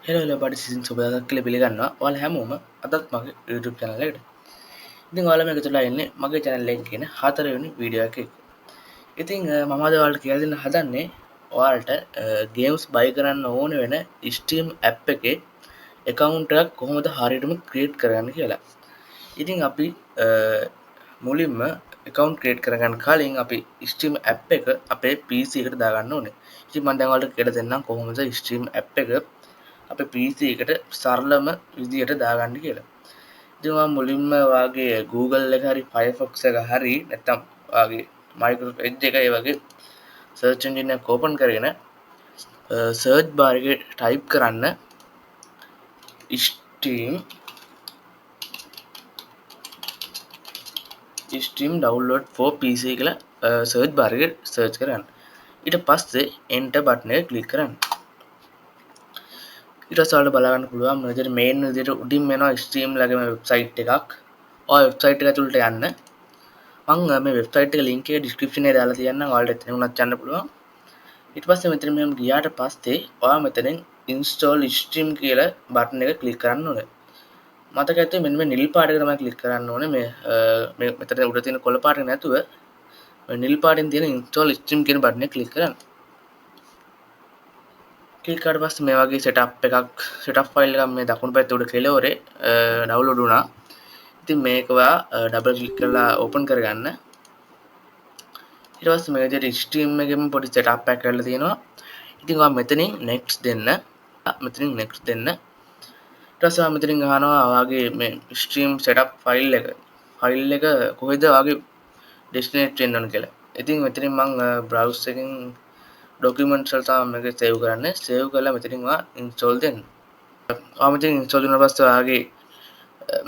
Hello everybody සිසින් සුබදක් කියලා පිළිගන්නවා. ඔයාලා හැමෝම අදත් මගේ YouTube channel එකට. ඉතින් ඔයාලා මේක තුලා ඉන්නේ මගේ channel එකේ කියන හතරවෙනි වීඩියෝ එකක. ඉතින් මම අද ඔයාලට කියලා දෙන්න හදන්නේ ඔයාලට games buy කරන්න ඕන වෙන Steam app එකේ account එකක් කොහොමද හරියටම create කරගන්න කියලා. ඉතින් අපි මුලින්ම account create කරගන්න කලින් අපි Steam app එක අපේ PC එකට දාගන්න ඕනේ. ඉතින් මම දැන් ඔයාලට කියලා දෙන්නම් කොහොමද Steam app එක අපේ PC එකට සරලම විදියට දාගන්න කියලා. ඉතින් මම මුලින්ම වාගේ Google එක හරි Firefox එක හරි නැත්නම් වාගේ Microsoft Edge එක ඒ වගේ search engine එක open කරගෙන search bar එකේ type කරන්න Steam download for PC කියලා search bar එකේ search කරන්න. ඊට පස්සේ enter button එක click කරන්න. ඊට පස්සේ ඔයාලට බලා ගන්න පුළුවන් මේ විදිහට main විදිහට උඩින් එනවා Steam ලගේම වෙබ්සයිට් එකක්. ඔය වෙබ්සයිට් එක ඇතුළට යන්න. මම මේ වෙබ්සයිට් එක link එක description එකේ දාලා තියන්නම්. ඔයාලට එතන උනත් යන්න පුළුවන්. ඊට පස්සේ මෙතන මෙහෙම ගියාට පස්සේ ඔයා මෙතනින් install Steam කියලා බටන් එක click කරන්න ඕනේ. මතක ඇත්තේ මෙන්න මේ නිල් පාට එක තමයි click කරන්න ඕනේ. මේ මෙතන උඩ තියෙන කොළ පාට එක නැතුව මේ නිල් පාටින් තියෙන install Steam කියන බටන් එක click කරන්න. ක්ලික් කරාට පස්සේ මේ වගේ setup file එකක් මේ දකුණු පැත්තේ උඩ කෙළවරේ download වුණා. ඉතින් මේක ඔයා double click කරලා open කරගන්න. ඊට පස්සේ මේ විදිහට Steam එකෙම පොඩි setup එකක් කරලා තියෙනවා. ඉතින් ඔයා මෙතනින් next දෙන්න. ඊට පස්සේ ඔයා මෙතනින් අහනවා ඔයාගේ මේ Steam setup file එක කොහෙද ඔයාගේ destinate වෙන්න ඕන කියලා. ඉතින් මෙතනින් මම browse එකෙන් documents වල තමයි මේක save කරන්නේ. save කරලා මෙතනින් ඔයා install දෙන්න. ඔයා මෙතන install දුන්නා පස්සේ ඔයාගේ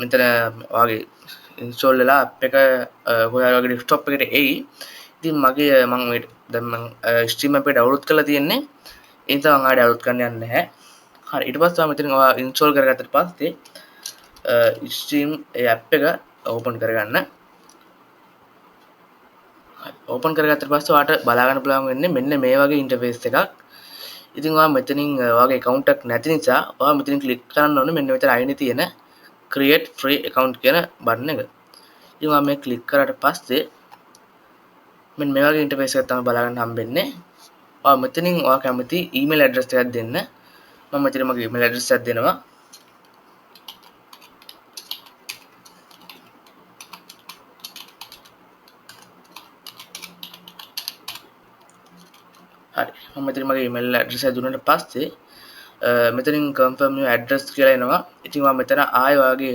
මෙතන ඔයාගේ install වෙලා app එක ඔයාගේ desktop එකට එයි. ඉතින් මම දැන් මම Steam app එක download කරලා තියෙන්නේ. ඒ නිසා මම ආයෙ download කරන්න යන්නේ නැහැ. හරි ඊට පස්සේ ඔයා මෙතන ඔයා install කරගත්තට පස්සේ Steam app එක open කරගන්න. ඕපන් කරගත්තට පස්සේ ඔයාලට බලා ගන්න පුළුවන් වෙන්නේ මෙන්න මේ වගේ ඉන්ටර්ෆේස් එකක්. ඉතින් ඔයා මෙතනින් ඔයාගේ account එකක් නැති නිසා ඔයා මෙතනින් ක්ලික් කරන්න ඕනේ මෙන්න මෙතන අයිනේ තියෙන create free account කියන බටන් එක. ඉතින් ඔයා මේ ක්ලික් කරාට පස්සේ මෙන්න මේ වගේ ඉන්ටර්ෆේස් එකක් තමයි බලා ගන්න හම්බෙන්නේ. ඔයා මෙතනින් ඔයා කැමති email address එකක් දෙන්න. මම මෙතන මගේ email address එකක් දෙනවා. හරි මම මෙතන මගේ email address එක දුන්නාට පස්සේ මෙතනින් confirm your address කියලා එනවා. ඉතින් මම මෙතන ආයෙ ඔයාගේ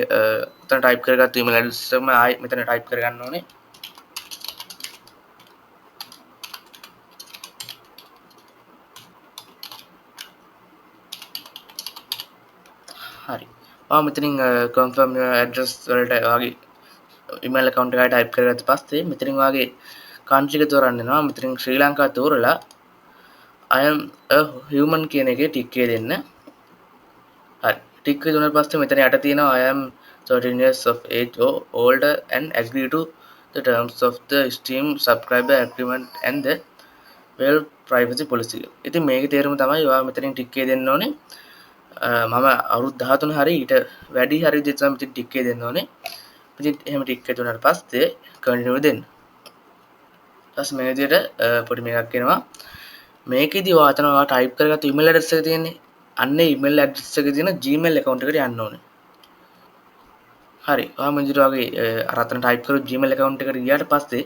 මෙතන type කරගත්ත email address එකම ආයෙ මෙතන type කරගන්න ඕනේ. හරි ඔයා මෙතනින් confirm your address වලට ඔයාගේ email account එක type කරගත්ත පස්සේ මෙතනින් ඔයාගේ country එක තෝරන්න වෙනවා. මෙතනින් ශ්‍රී ලංකාව තෝරලා I am a human කියන එකේ ටික් එක දෙන්න. හරි ටික් එක දුන්නාට පස්සේ මෙතන යට තියෙනවා I am 13 years of age or older and agree to the terms of the Steam subscriber agreement and the well privacy policy. ඉතින් මේකේ තේරුම තමයි ඔයා මෙතනින් ටික් එක දෙන්න ඕනේ. මම අවුරුදු 13 හරි ඊට වැඩි හරි විදිහට තමයි මෙතන ටික් එක දෙන්න ඕනේ. ඉතින් එහෙම ටික් එක දුන්නාට පස්සේ continue දෙන්න. ඊට මේ විදිහට පොඩි මේකක් එනවා. මේකෙදි ඔයා අතන ඔයා type කරගත්ත email address එක තියෙන්නේ. අන්නේ email address එකේ තියෙන Gmail account එකට යන්න ඕනේ. හරි. ඔයා මේ විදිහට වගේ අර අතන type කරපු Gmail account එකට ගියාට පස්සේ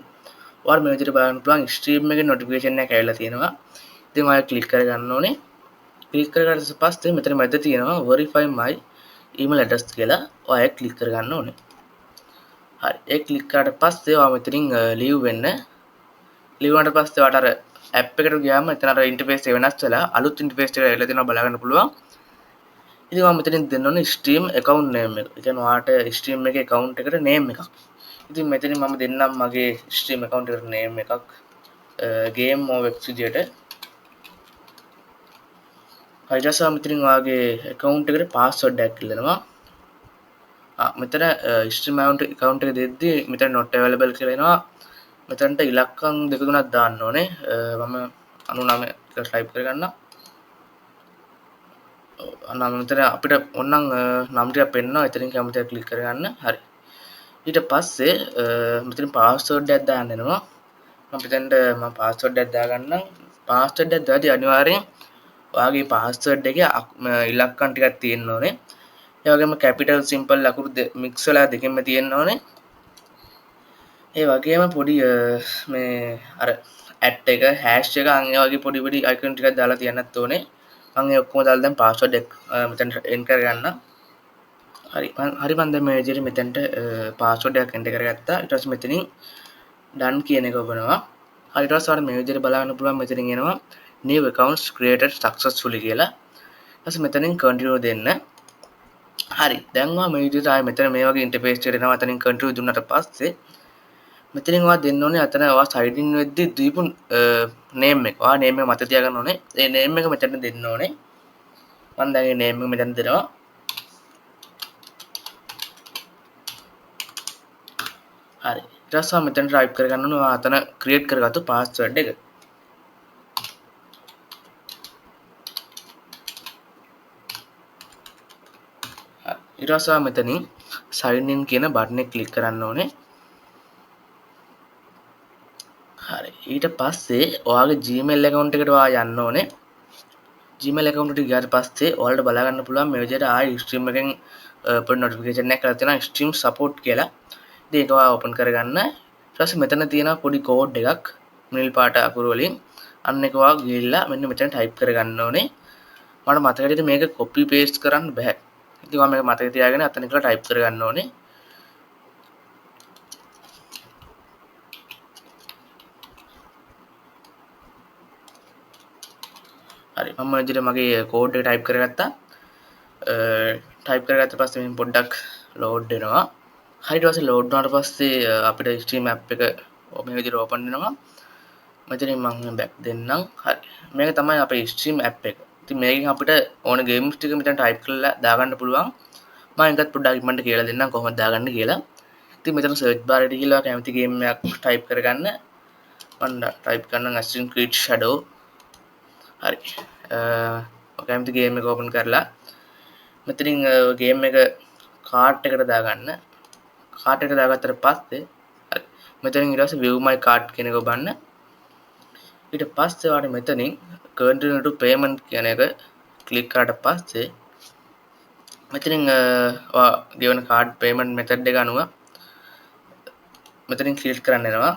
ඔයාලා මේ විදිහට බලන්න පුළුවන් Steam එකේ notification එකක් ඇවිල්ලා තියෙනවා. ඉතින් ඔයා click කරගන්න ඕනේ. click කරගත්ත පස්සේ මෙතන මැද තියෙනවා verify my email address කියලා. ඔයා click කරගන්න ඕනේ. හරි. ඒ click කරාට පස්සේ ඔයා මෙතනින් leave වෙන්න. leave වුණාට පස්සේ ඔයාට අර app එකට ගියාම එතන අර interface එක වෙනස් වෙලා අලුත් interface එකකට ඇවිල්ලා තියෙනවා බලා ගන්න පුළුවන්. ඉතින් මම මෙතනින් දෙන්න ඕනේ Steam account name එක. ඒ කියන්නේ ඔයාට Steam එකේ account එකට name එකක්. ඉතින් මෙතනින් මම දෙන්නම් මගේ Steam account එකට name එකක් game movex විදියට. ඊට පස්සේ මෙතනින් ඔයාගේ account එකට password එකක් ඉල්ලනවා. මෙතන Steam account එක දෙද්දි මෙතන not available කියලා එනවා. මෙතනට ඉලක්කම් දෙක තුනක් දාන්න ඕනේ. මම 99 කියලා type කරගන්නම්. නම් මෙතන අපිට ඕනනම් නම් ටිකක් පෙන්නනවා. එතනින් කැමති එක ක්ලික් කරගන්න. හරි. ඊට පස්සේ මෙතන පාස්වර්ඩ් එකක් දාන්න වෙනවා. මම මෙතනට මම පාස්වර්ඩ් එකක් දාගන්නම්. පාස්වර්ඩ් එක දාදී අනිවාර්යෙන් ඔයාගේ පාස්වර්ඩ් එකේ ඉලක්කම් ටිකක් තියෙන්න ඕනේ. ඒ වගේම කැපිටල් සිම්පල් ලකුණු මික්ස් වෙලා දෙකෙන්ම තියෙන්න ඕනේ. ඒ වගේම පොඩි මේ අර ඇට් එක හෑෂ් එක අන් ඒ වගේ පොඩි පොඩි අයිකන් ටිකක් දාලා තියන්නත් ඕනේ. මම ඒ ඔක්කොම දාලා දැන් පාස්වර්ඩ් එක මෙතනට එන්ටර් කරගන්න. හරි මම දැන් මේ විදිහට මෙතනට පාස්වර්ඩ් එකක් එන්ටර් කරගත්තා. ඊට පස්සේ මෙතනින් done කියන එක ඔබනවා. ඊට පස්සේ ඔයාලට මේ විදිහට බලන්න පුළුවන් මෙතනින් එනවා new accounts created successfully කියලා. ඊට පස්සේ මෙතනින් continue දෙන්න. හරි. දැන් ඔයා මේ විදිහට ආයේ මෙතන මේ වගේ ඉන්ටර්ෆේස් එකට එනවා. එතනින් continue දුන්නාට පස්සේ මෙතනින් ඔයා දෙන්න ඕනේ අතන ඔයා සයින් ඉන් වෙද්දී දීපු නේම් එක. ඔයා නේම් එක මතක තියාගන්න ඕනේ. ඒ නේම් එක මෙතන දෙන්න ඕනේ. මම දැන් ඒ නේම් එක මෙතන දෙනවා. හරි. ඊට පස්සේ මෙතන ටයිප් කරගන්න ඕනේ ඔයා අතන ක්‍රියේට් කරගත්තු පාස්වර්ඩ් එක. ඊට පස්සේ මෙතනින් sign in කියන බටන් එක ක්ලික් කරන්න ඕනේ. හරි. ඊට පස්සේ ඔයාගේ Gmail account එකට ඔයා යන්න ඕනේ. Gmail account එකට ගියාට පස්සේ ඔයාලට බලා ගන්න පුළුවන් මේ විදිහට ආයි stream එකෙන් පොඩි notification එකක් කරලා තියෙනවා stream support කියලා. ඉතින් ඒක ඔයා open කරගන්න. ඊට පස්සේ මෙතන තියෙනවා පොඩි code එකක් නිල් පාට අකුරු වලින්. අන්න ඒක ඔයා ගිහිල්ලා මෙන්න මෙතන type කරගන්න ඕනේ. මට මතක හිටියට මේක copy paste කරන්න බෑ. ඉතින් මම මේක මතක තියාගෙන අතන ඉඳලා type කරගන්න ඕනේ. හරි මම විදිහට මගේ කෝඩ් එක type කරගත්තා. type කරගත්ත පස්සේ මෙන්න පොඩ්ඩක් load වෙනවා. හරි ඊට පස්සේ load වුණාට පස්සේ අපිට stream app එක මේ විදිහට open වෙනවා. මෙතනින් මම back දෙන්නම්. හරි. මේක තමයි අපේ stream app එක. ඉතින් මේකෙන් අපිට ඕන games ටික මෙතන type කරලා දාගන්න පුළුවන්. මම එකත් පොඩ්ඩක් ඉක්මනට කියලා දෙන්නම් කොහොමද දාගන්න කියලා. ඉතින් මෙතන search bar එකට ගිහලා කැමති game එකක් type කරගන්න. මම type කරනම් Assassin's Creed Shadow. හරි. කැමති ගේම් එක ඕපන් කරලා මෙතනින් ගේම් එක කාට් එකට දාගන්න. කාට් එකට දාගත්තට පස්සේ හරි. මෙතනින් ඊට පස්සේ view my cart කියන එක ඔබන්න. ඊට පස්සේ ඔයාලට මෙතනින් continue to payment කියන එක ක්ලික් කරාට පස්සේ මෙතනින් ඔයා ගෙවන කාඩ් payment method එක අනුව මෙතනින් select කරන්න වෙනවා.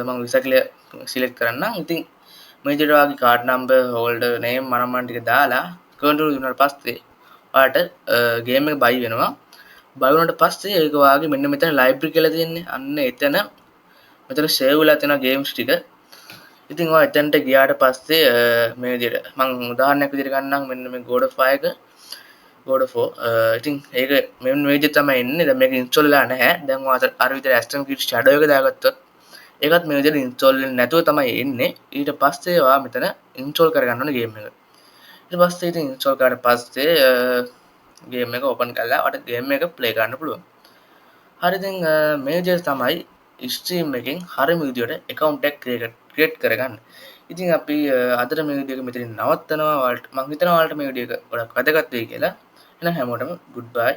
මම Visa කියලා select කරන්නම්. ඉතින් මේ විදිහට ඔයාගේ card number holder name මනමන් ටික දාලා continue දුන්නාට පස්සේ ඔයාලට game එක buy වෙනවා. buy වුණාට පස්සේ ඒක ඔයාගේ මෙන්න මෙතන library කියලා තියෙන්නේ. අන්න එතන මෙතන save වෙලා තියෙන games ටික. ඉතින් ඔයා එතනට ගියාට පස්සේ මේ විදිහට මම උදාහරණයක් විදිහට ගන්නම් මෙන්න මේ God of War එක God of War ඉතින් ඒක මෙන්න මේ විදිහට තමයි එන්නේ. දැන් මේක install වෙලා නැහැ. දැන් ඔයා අර විදිහට Assassin's Creed Shadow එක දාගත්තොත් ඒකත් මේ විදිහට install වෙන්නේ නැතුව තමයි එන්නේ. ඊට පස්සේ ඔයා මෙතන install කරගන්න ඕනේ game එක. ඊට පස්සේ ඉතින් install කරාට පස්සේ game එක open කරලා ඔයාලට game එක play කරන්න පුළුවන්. හරි දැන් මේ විදිහට තමයි stream එකෙන් හරිම විදිහට account එකක් create කරගන්න. ඉතින් අපි අදට මේ වීඩියෝ එක මෙතනින් නවත්තනවා. ඔයාලට මම හිතනවා ඔයාලට මේ වීඩියෝ එක ගොඩක් වැදගත් වෙයි කියලා. එහෙනම් හැමෝටම goodbye.